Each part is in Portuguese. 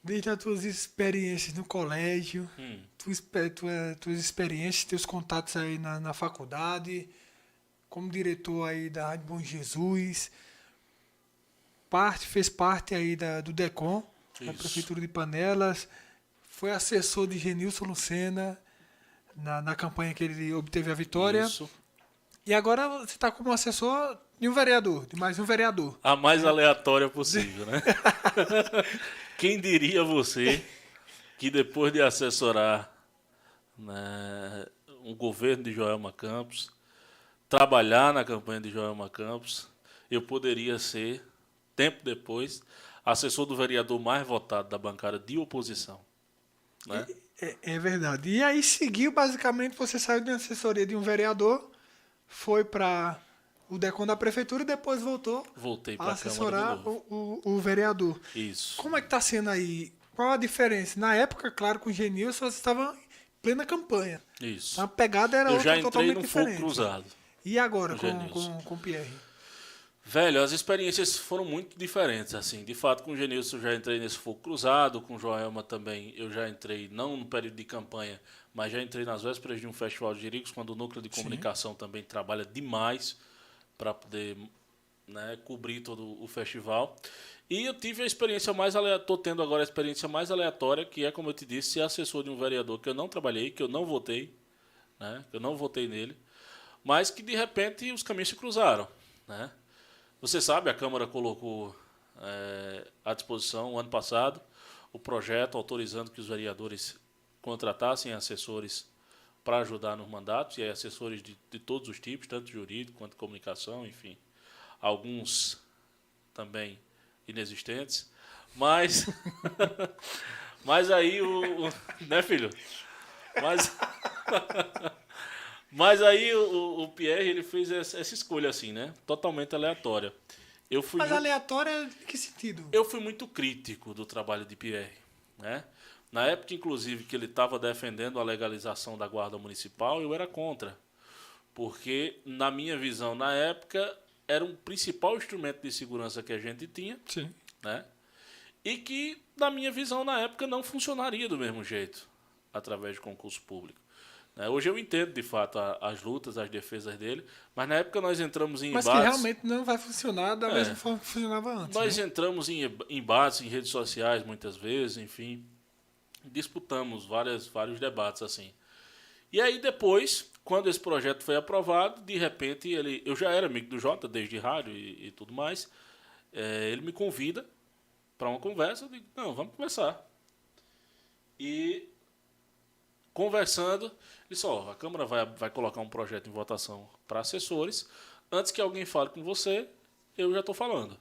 Desde as tuas experiências no colégio, Hum, tuas experiências, teus contatos aí na faculdade, como diretor aí da Rádio Bom Jesus, fez parte aí do DECOM, da isso, Prefeitura de Panelas, foi assessor de Genilson Lucena na campanha que ele obteve a vitória. isso. E agora você está como assessor de um vereador, de mais um vereador. A mais Né? aleatória possível, né? Quem diria você que depois de assessorar, né, um governo de Joelma Campos, trabalhar na campanha de Joelma Campos, eu poderia ser, tempo depois, assessor do vereador mais votado da bancada de oposição, né? É verdade. E aí seguiu, basicamente, você saiu de uma assessoria de um vereador, foi para o DECOM da prefeitura e depois voltou Voltei a para a Câmara de assessorar novo. o vereador. Isso, Como é que está sendo aí? Qual a diferença? Na época, claro, com o Genilson, você estava em plena campanha. isso. A pegada era Eu outra já entrei totalmente no fogo diferente. cruzado E agora com o Genilson. com o Pierre? Velho, as experiências foram muito diferentes, assim. De fato, com o Genilson eu já entrei nesse fogo cruzado, com o Joelma também eu já entrei, não no período de campanha, mas já entrei nas vésperas de um festival de Jericos, quando o núcleo de Sim. comunicação também trabalha demais para poder, né, cobrir todo o festival. E eu tive a experiência mais aleatória, tô tendo agora a experiência mais aleatória, que é, como eu te disse, ser assessor de um vereador que eu não trabalhei, que eu não votei, né, que eu não votei nele, mas que de repente os caminhos se cruzaram, né? Você sabe, a Câmara colocou à disposição, o ano passado, o projeto autorizando que os vereadores contratassem assessores para ajudar nos mandatos, e aí assessores de todos os tipos, tanto jurídico quanto comunicação, enfim. Alguns também inexistentes. Mas, mas aí né, filho? Mas, mas aí o Pierre ele fez essa escolha assim, né? Totalmente aleatória. Eu fui Mas muito aleatória em que sentido? Eu fui muito crítico do trabalho de Pierre, né? Na época, inclusive, que ele estava defendendo a legalização da guarda municipal, eu era contra, porque, na minha visão, na época, era um principal instrumento de segurança que a gente tinha, Sim. né? E que, na minha visão, na época, não funcionaria do mesmo jeito, através de concurso público. Né? Hoje eu entendo, de fato, as lutas, as defesas dele, mas na época nós entramos em Mas que embates. realmente não vai funcionar da mesma É, forma que funcionava antes, nós né? entramos em embates em redes sociais muitas vezes, enfim, disputamos vários debates assim. E aí depois, quando esse projeto foi aprovado, de repente eu já era amigo do Jota desde rádio e tudo mais, ele me convida para uma conversa, eu digo, não, vamos conversar. E conversando, ele disse, ó, a Câmara vai colocar um projeto em votação para assessores, antes que alguém fale com você, eu já estou falando.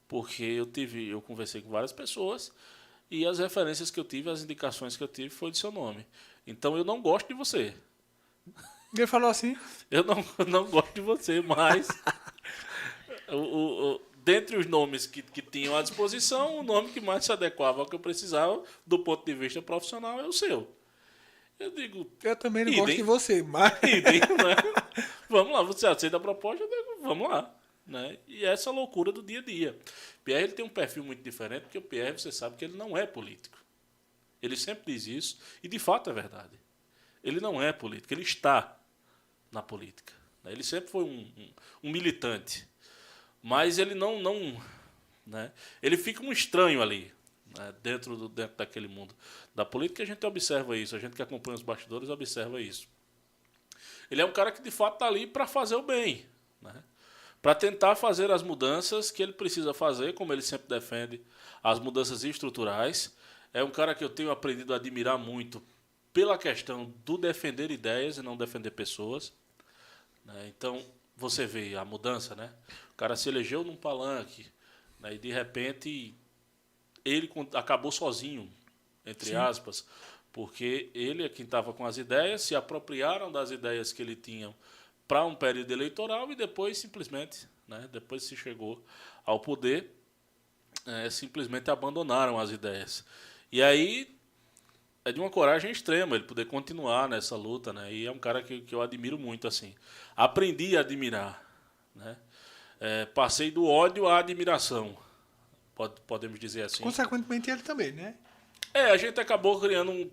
Porque eu conversei com várias pessoas e as referências que eu tive, as indicações que eu tive foi de seu nome. Então eu não gosto de você. Ele falou assim, Eu não, não gosto de você, mas dentre os nomes que tinham à disposição, o nome que mais se adequava ao que eu precisava do ponto de vista profissional é o seu. Eu digo, eu também não gosto de idem, você, mas... idem, né? Vamos lá, você aceita a proposta? Eu digo, vamos lá. Né? E essa loucura do dia a dia. Pierre ele tem um perfil muito diferente, porque o Pierre, você sabe que ele não é político. Ele sempre diz isso, e de fato é verdade. Ele não é político, ele está na política. Né? Ele sempre foi um militante, mas ele não, né? Ele fica um estranho ali, né? Dentro daquele mundo da política. A gente observa isso, a gente que acompanha os bastidores observa isso. Ele é um cara que de fato está ali para fazer o bem, né? Para tentar fazer as mudanças que ele precisa fazer, como ele sempre defende, as mudanças estruturais. É um cara que eu tenho aprendido a admirar muito pela questão do defender ideias e não defender pessoas. Né? Então, você vê a mudança, né? O cara se elegeu num palanque, né? E de repente ele acabou sozinho, entre Sim. aspas, porque ele é quem estava com as ideias, se apropriaram das ideias que ele tinha para um período eleitoral e depois simplesmente, né, depois se chegou ao poder, simplesmente abandonaram as ideias. E aí é de uma coragem extrema ele poder continuar nessa luta, né? E é um cara que eu admiro muito assim. Aprendi a admirar, né? Passei do ódio à admiração, podemos dizer assim. Consequentemente, ele também, né? A gente acabou criando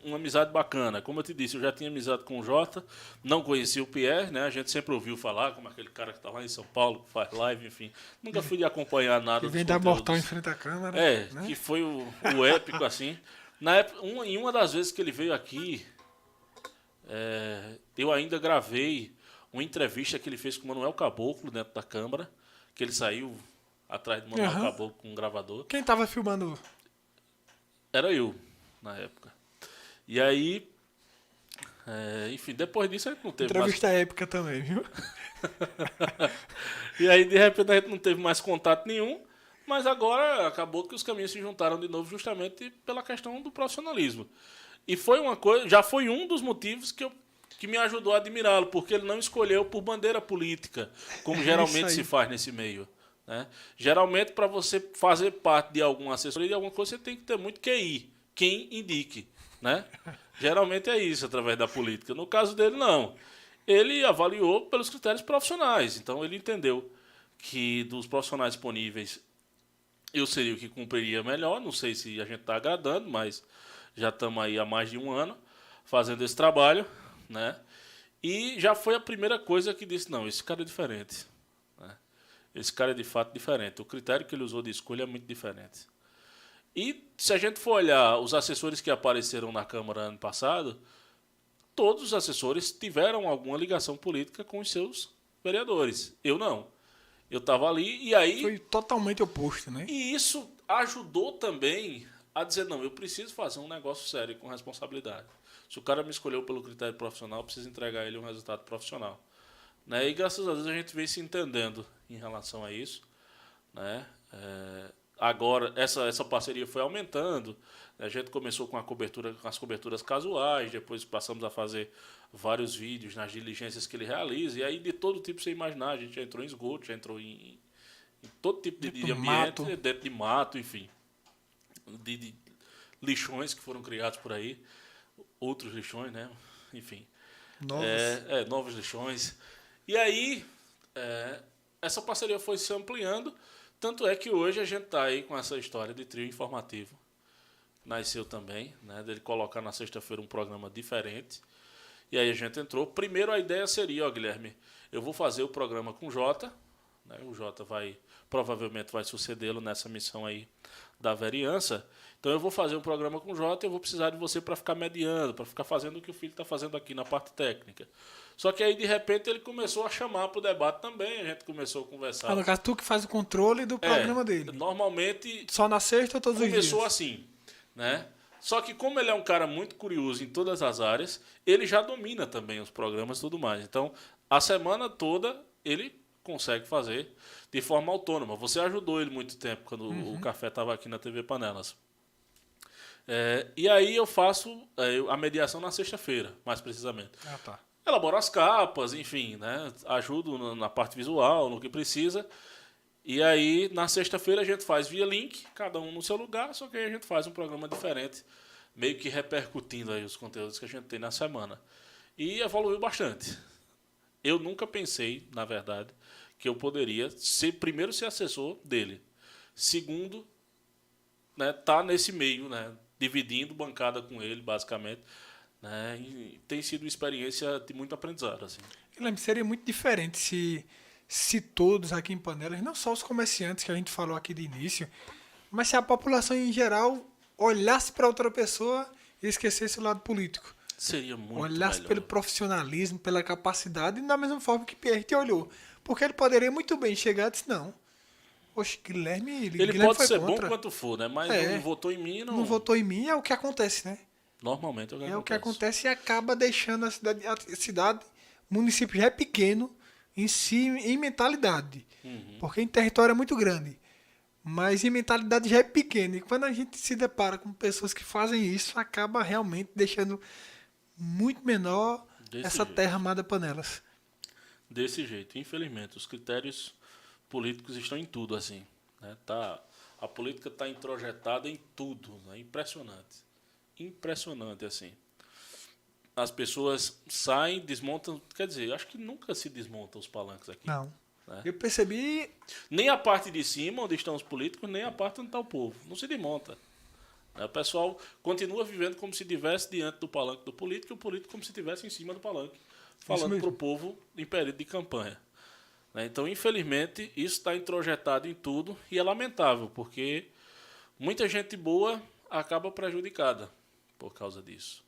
uma amizade bacana. Como eu te disse, eu já tinha amizade com o Jota, não conhecia o Pierre, né? A gente sempre ouviu falar, como aquele cara que está lá em São Paulo, que faz live, enfim. Nunca fui de acompanhar nada Que dos vem dar conteúdos. mortal em frente à câmera. Né? Que foi o épico, assim. Na época, em uma das vezes que ele veio aqui, eu ainda gravei uma entrevista que ele fez com o Manuel Caboclo dentro da Câmara, que ele saiu atrás do Manuel Caboclo com um gravador. Quem estava filmando? Era eu, na época. E aí, enfim, depois disso a gente não teve Entrevista épica também, viu? E aí, de repente, a gente não teve mais contato nenhum, mas agora acabou que os caminhos se juntaram de novo justamente pela questão do profissionalismo. E foi uma coisa, já foi um dos motivos que me ajudou a admirá-lo, porque ele não escolheu por bandeira política, como geralmente se faz nesse meio. Né? Geralmente, para você fazer parte de alguma assessoria, de alguma coisa, você tem que ter muito QI, quem indique. Né? Geralmente é isso, através da política. No caso dele, não. Ele avaliou pelos critérios profissionais. Então, ele entendeu que dos profissionais disponíveis, eu seria o que cumpriria melhor. Não sei se a gente está agradando, mas já estamos aí há mais de um ano fazendo esse trabalho. Né? E já foi a primeira coisa que disse, não, esse cara é diferente. Esse cara é de fato diferente. O critério que ele usou de escolha é muito diferente. E se a gente for olhar os assessores que apareceram na Câmara ano passado, todos os assessores tiveram alguma ligação política com os seus vereadores. Eu não. Eu estava ali e aí... Foi totalmente oposto, né? E isso ajudou também a dizer, não, eu preciso fazer um negócio sério com responsabilidade. Se o cara me escolheu pelo critério profissional, eu preciso entregar a ele um resultado profissional. Né? E graças a Deus a gente vem se entendendo em relação a isso. Né? Agora, essa parceria foi aumentando. A gente começou com as coberturas casuais, depois passamos a fazer vários vídeos nas diligências que ele realiza. E aí, de todo tipo você imaginar, a gente já entrou em esgoto, já entrou em todo tipo de ambiente, dentro de mato, enfim. De lixões que foram criados por aí. Outros lixões, né? Enfim. Novos lixões. E aí, essa parceria foi se ampliando, tanto é que hoje a gente está aí com essa história de trio informativo. Nasceu também, né, dele colocar na sexta-feira um programa diferente. E aí a gente entrou. Primeiro a ideia seria, Guilherme, eu vou fazer o programa com o Jota. Né, o Jota provavelmente vai sucedê-lo nessa missão aí da vereança. Então eu vou fazer um programa com o Jota e eu vou precisar de você para ficar mediando, para ficar fazendo o que o filho está fazendo aqui na parte técnica. Só que aí, de repente, ele começou a chamar para o debate também, a gente começou a conversar. No caso, tu que faz o controle do programa dele. Normalmente... Só na sexta ou todos os dias? Começou assim, né? Só que como ele é um cara muito curioso em todas as áreas, ele já domina também os programas e tudo mais. Então, a semana toda, ele consegue fazer de forma autônoma. Você ajudou ele muito tempo, quando o Café estava aqui na TV Panelas. E aí eu faço a mediação na sexta-feira, mais precisamente. Tá. Elaboro as capas, enfim, né? Ajudo na parte visual, no que precisa. E aí, na sexta-feira, a gente faz via link, cada um no seu lugar, só que aí a gente faz um programa diferente, meio que repercutindo aí os conteúdos que a gente tem na semana. E evoluiu bastante. Eu nunca pensei, na verdade, que eu poderia primeiro ser assessor dele. Segundo, né, tá nesse meio, né, dividindo bancada com ele, basicamente. Né, e tem sido uma experiência de muito aprendizado. Assim. Eu lembro, seria muito diferente se todos aqui em Panelas, não só os comerciantes que a gente falou aqui de início, mas se a população em geral olhasse para outra pessoa e esquecesse o lado político. Seria muito olhasse melhor. Pelo profissionalismo, pela capacidade, e da mesma forma que Pierre te olhou. Porque ele poderia muito bem chegar e dizer, não, oxe, Guilherme Ele pode ser bom quanto for, né? Mas não votou em mim. Não votou em mim, é o que acontece, né? Normalmente é o que acontece. É o que acontece e acaba deixando a cidade, o município já é pequeno em si, em mentalidade. Porque em território é muito grande. Mas em mentalidade já é pequena. E quando a gente se depara com pessoas que fazem isso, acaba realmente deixando muito menor essa terra amada Panelas. Desse jeito. Infelizmente, os critérios políticos estão em tudo, assim. Né? A política está introjetada em tudo. Né? Impressionante. Impressionante, assim. As pessoas saem, desmontam... Quer dizer, acho que nunca se desmontam os palanques aqui. Não. Eu percebi... Nem a parte de cima, onde estão os políticos, nem a parte onde está o povo. Não se desmonta. O pessoal continua vivendo como se estivesse diante do palanque do político e o político como se estivesse em cima do palanque, falando para o povo em período de campanha. Então, infelizmente, isso está introjetado em tudo e é lamentável, porque muita gente boa acaba prejudicada por causa disso.